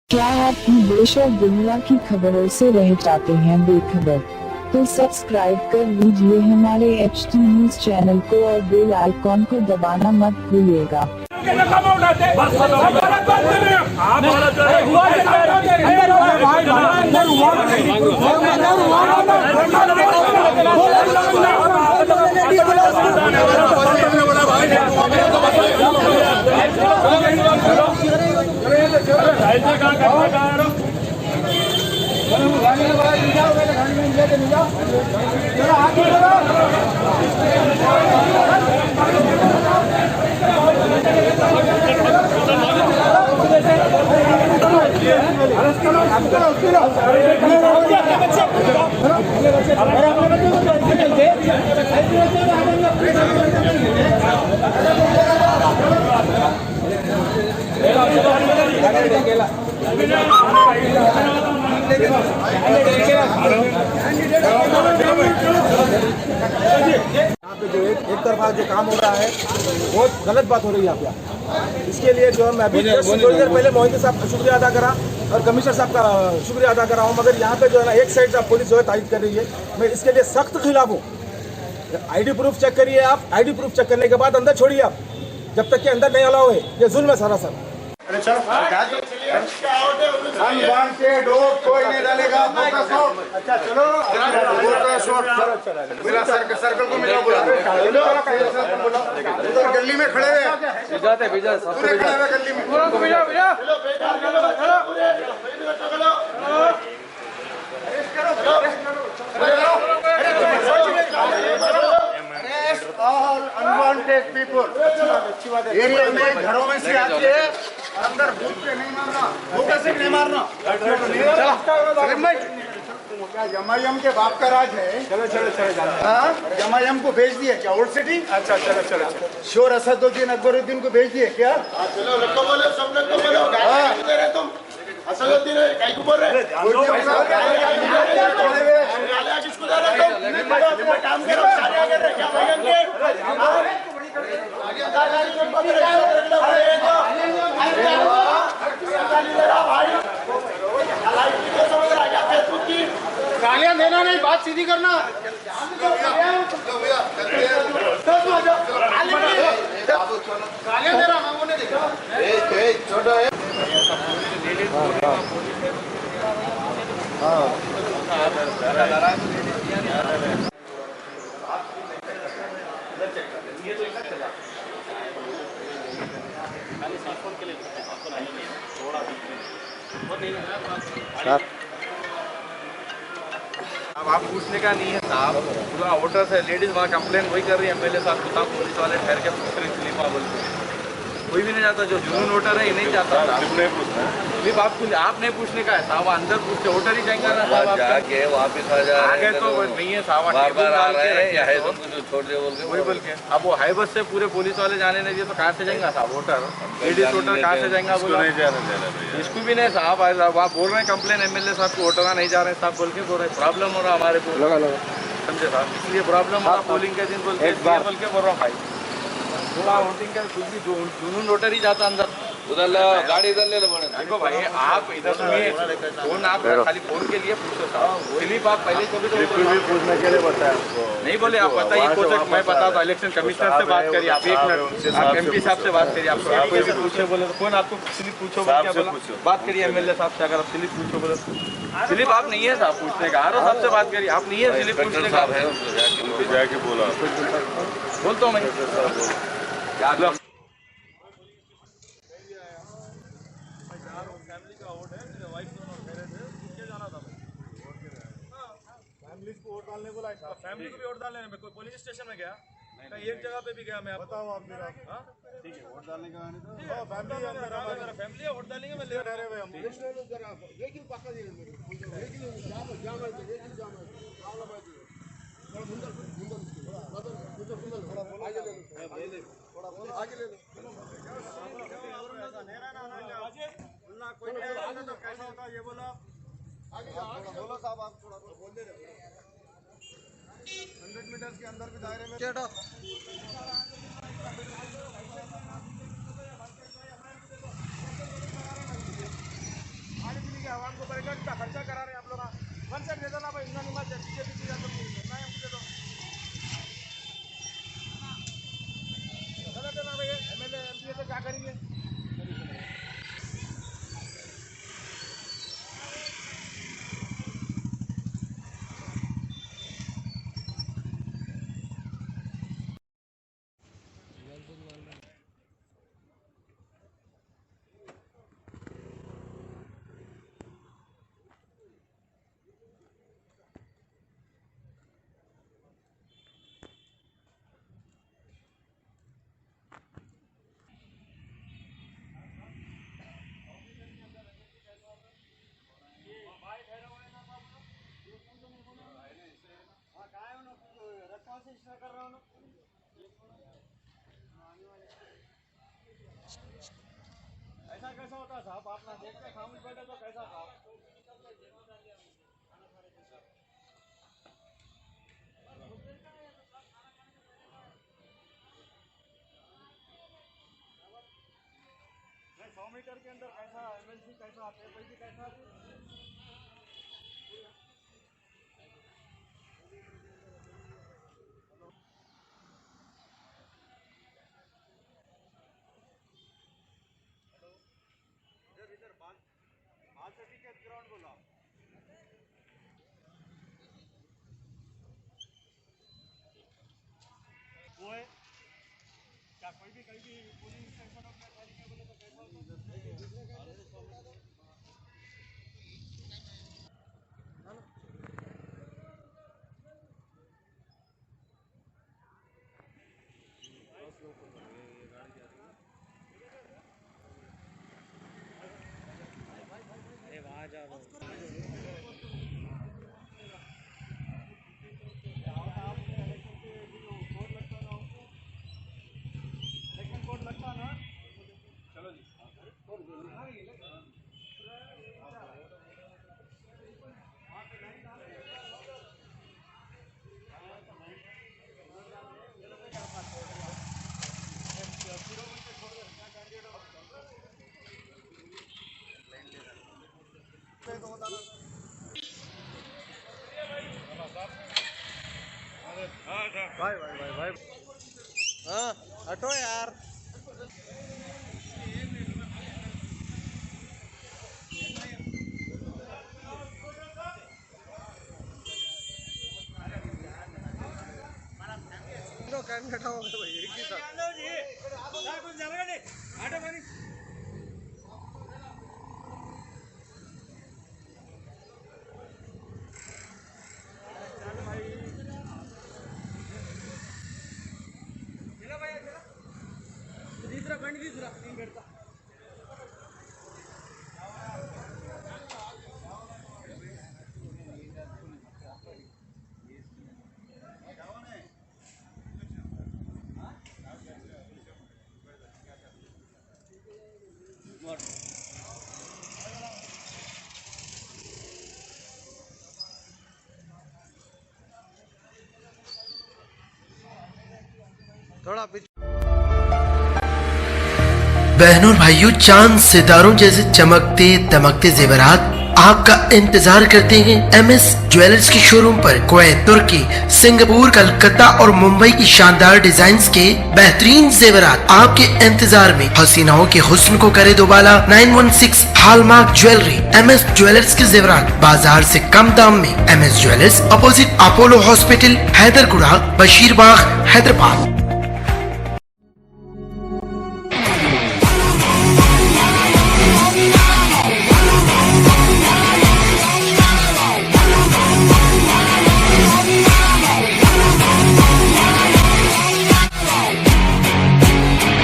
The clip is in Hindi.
क्या आप देश और दुनिया की खबरों से रह जाते हैं बेखबर? तो सब्सक्राइब कर लीजिए हमारे HT न्यूज चैनल को और बेल आइकॉन को दबाना मत भूलिएगा। यहाँ पे जो एक तरफा जो काम हो रहा है बहुत गलत बात हो रही है यहाँ पे। इसके लिए जो है मैं अभी थोड़ी देर पहले मोहित साहब का शुक्रिया अदा करा और कमिश्नर साहब का शुक्रिया अदा कर रहा हूँ, मगर यहाँ पे जो है ना एक साइड से पुलिस जो है तारीफ कर रही है। मैं इसके लिए सख्त खिलाफ हूँ। ID प्रूफ चेक करिए आप, ID प्रूफ चेक करने के बाद अंदर छोड़िए आप, जब तक कि अंदर नहीं अलाउ है। ये जुल्म है सारा सर। अरे चलो कोई नहीं डालेगा। अच्छा चलो सर्कल को मिला उधर गली में खड़े हुए गली में अनवांटेड पीपल एरिया में घरों में से आती है, अंदर भूख पे नहीं मारना, भूख से नहीं मारना। क्या जमायम के बाप का राज है? चलो चलो चलो जमायम को भेज दिए क्या ओल्ड सिटी? अच्छा चलो चलो शोर असदुद्दीन अकबरुद्दीन को भेज दिए क्या? चलो लोग बोलो, सब लोग बोलो तुम असदुद्दीन काय को बोल रहे? किसको दे रहे तुम? काम करो सारे आगे क्या भागेंगे? गालियां देना नहीं, बात सीधी करना। गालियां दे रहा मामू ने देखा छोटा है। अब आप पूछने का नहीं है साहब, पूरा वोटर से लेडीज वहाँ कंप्लेन वही कर रही है MLA साहब को, साहब पुलिस वाले ठहर के पूछ रहे स्लीप बोल के। कोई भी नहीं जाता, जो जुनून वोटर है ये नहीं जाता। स्लीप आप नहीं पूछने का है साहब, अंदर पूछते वोटर ही जाएंगे ना साहब, जाके वापिस आ जाए। आगे तो नहीं है साहब, बार-बार आ रहे हैं छोड़ दे बोल के वही बोल के। अब वो हाई बस से पूरे पुलिस वाले जाने नहीं दिए तो कहाँ से जाएंगे साहब वोटर? लेडीज वोटर कहाँ से जाएंगा? इसको भी नहीं साहब, आप बोल रहे हैं कंप्लेन MLA साहब को वोटर नहीं जा रहे हैं साहब बोल के, बोल रहे प्रॉब्लम हो रहा हमारे को, समझे साहब? इसलिए प्रॉब्लम हो रहा पोलिंग के दिन बोल के बोल रहा हूँ भाई। थोड़ा वोटिंग का कुछ भी जुनून वोटर ही जाता अंदर, उधर गाड़ी इधर ले लो। देखो भाई आप इधर सुनिए, फोन आप खाली फोन के लिए पूछो साहब, स्लिप आप पहले कभी तो पूछने के लिए बताया नहीं बोले आप बताइए कुछ। मैं बता दो इलेक्शन कमिश्नर से बात करिए आप, 1 मिनट आप MP साहब से बात करिए। आपको ऐसे पूछे बोले तो कौन आपको स्लिप पूछो क्या बोला? बात करिए MLA साहब से, अगर आप स्लिप पूछो बोले स्लिप आप नहीं है साहब पूछने का, RO साहब से बात करिए, आप नहीं है स्लिप पूछने का। जाके बोला बोलता हूँ मैं फैमिली को भी वोट डालने में कोई पुलिस स्टेशन में गया, एक जगह पे भी गया मैं। बताओ आप मेरा ठीक है वोट डालने का फैमिली है, वोट डालेंगे मैं ले रहे हुए हम लेकिन पक्का आगे ले लो कोई कैसा होता ये बोला आगे बोलो साहब, आप थोड़ा बोल दे रहे 100 मीटर के अंदर के दायरे में खर्चा करा रहे हैं आप लोग। वन साइड दे दो ना भाई, इतना निमत बीजेपी की नहीं हमको दे दो। गलत है ना भाई, एमएलए एमपी तो क्या करेंगे? ऐसा कैसा होता है साहब? आप ना देखते खामोश बैठे तो कैसा था? नहीं 100 मीटर के अंदर कैसा एमएलसी कैसा आते हैं, पैसे कैसा आते हैं? इधर बाल सिटी के ग्राउंड बोला वो है क्या? कोई भी कहीं भी पोलिंग स्टेशन अपना खाली कर बोले तो कैसा होता? अरे वहाँ जा रहा हूँ। कोड लगता ना, चलो जी। भाई भाई भाई भाई हाँ हटो यार। बैठा होगा भाई एक ही साथ। तीसरा नहीं बैठता। थोड़ा बहनों और भाइयों, चांद सितारों जैसे चमकते दमकते जेवरात आपका इंतजार करते हैं एमएस ज्वेलर्स के शोरूम पर। कुवैत, तुर्की, सिंगापुर, कलकत्ता और मुंबई की शानदार डिजाइन्स के बेहतरीन जेवरात आपके इंतजार में। हसीनाओं के हुस्न को करे दोबाला। 916 हॉलमार्क ज्वेलरी। एमएस ज्वेलर्स के जेवरात बाजार से कम दाम में। MS jewellers, opposite Apollo Hospital, Hyderguda, Basheerbagh, Hyderabad.